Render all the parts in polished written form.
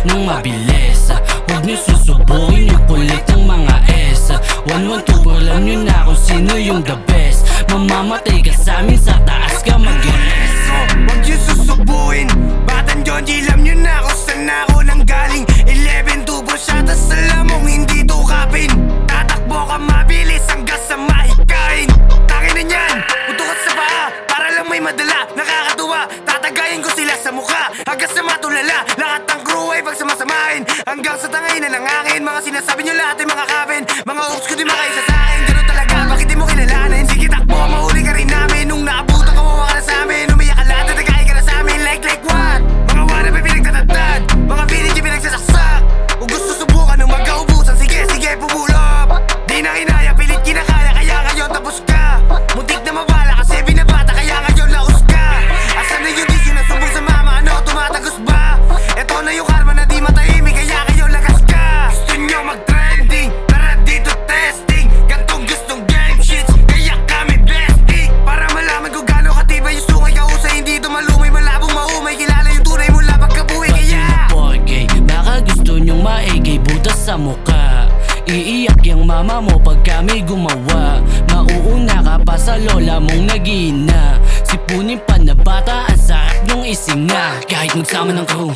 ng mabilis. Huwag niyo susubukin yung kulit ng mga S. 112 bro, alam niyo na kung sino yung the best. Mamamatay ka sa amin, sa taas ka mag-rest. Huwag niyo susubuin, Batang Jonji, alam niyo na kung saan ako nanggaling. 11 tubo siya, tas alam mong hindi tukapin. Tatakbo ka mabilis hanggang sa mahikain. Tangin na niyan, putukat sa paa, para lang may madala. Nakakatuwa, tatagayin ko sila sa mukha hanggang sa matulala. Lahat ng crew ay pagsamasamahin hanggang sa tangay na ng hangin. Mga sinasabi niyo lahat ay mga kabin, mga oops ko di makaisa sa akin. Ganun talaga, bakit di mo kilalanin? Sige takbo, mahuli ka rin namin. Nung naabutan kawawa ka na sa amin. Umiyak ka lahat, natagayin ka na sa amin. Like what? Mga wannabe pinagtatagtad, mga village pinagsasaksak. Kung gusto subukan nung magkaubusan, sige, sige, pumulop. Di na kinaya, pilit kinakaya, kaya ngayon tapos ka. Muntik na mabala kasi binabata, kaya ngayon laos ka. Asan na yung disyo na sumbong sa mama, ano, tumatagos ba? Eto na yung karma na di matahimik, kaya ngayon lagas ka. Gusto nyo mag-trending, tara dito testing. Gantong gustong game shits, kaya kami besting. Para malaman kung gaano katibay yung sungay kausay. Hindi ito malumay, malabong maumay. Kilala yung tunay mula pagkabuhay, kaya Porque baka gusto nyong maigay butas sa muka. Iiyak yung mama mo pag kami gumawa. Mauuna ka pa sa lola mong nagina. Sipunin pa na bata, ang sarap nyong isinga. Kahit magsama ng crew,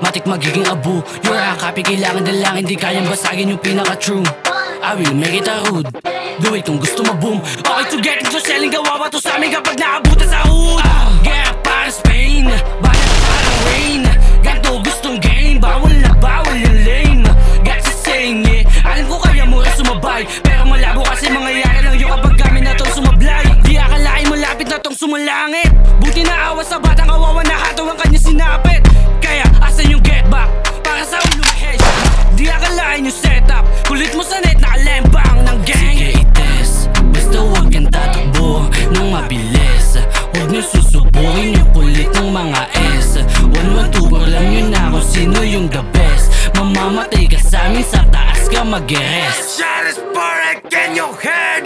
matik magiging abu. You're a copy, kailangan na lang, hindi kayang basagin yung pinaka-true. I will make it a rude, do it kung gusto ma-boom. Okay to get into selling, gawa pa to sa amin kapag naabutan sa hood. Get para Spain, banat para rain. Ganto gustong game, bawal na bawal yung lane. Got to saying it, alam ko kaya mo rin sumabay. Pero malabo kasi mangyayari lang yung kapag kami na tong sumablay. Di akalain mo lapit na tong sumalangit. Buti na awa sa batang kawawa na hataw ang kanya sinapit. Kaya asan yung get back, para sa ulo may headshot. Di akalain yung setup, kulit mo sa net na alembang ng gang. Sige ites, basta huwag kang tatakbo ng mabilis. Huwag niyo susubukin yung kulit ng mga S. 112 bro, alam niyo na kung sino yung the best. Mamamatay ka sa amin, sa taas ka mag-rest. Shot is for it, can you hear?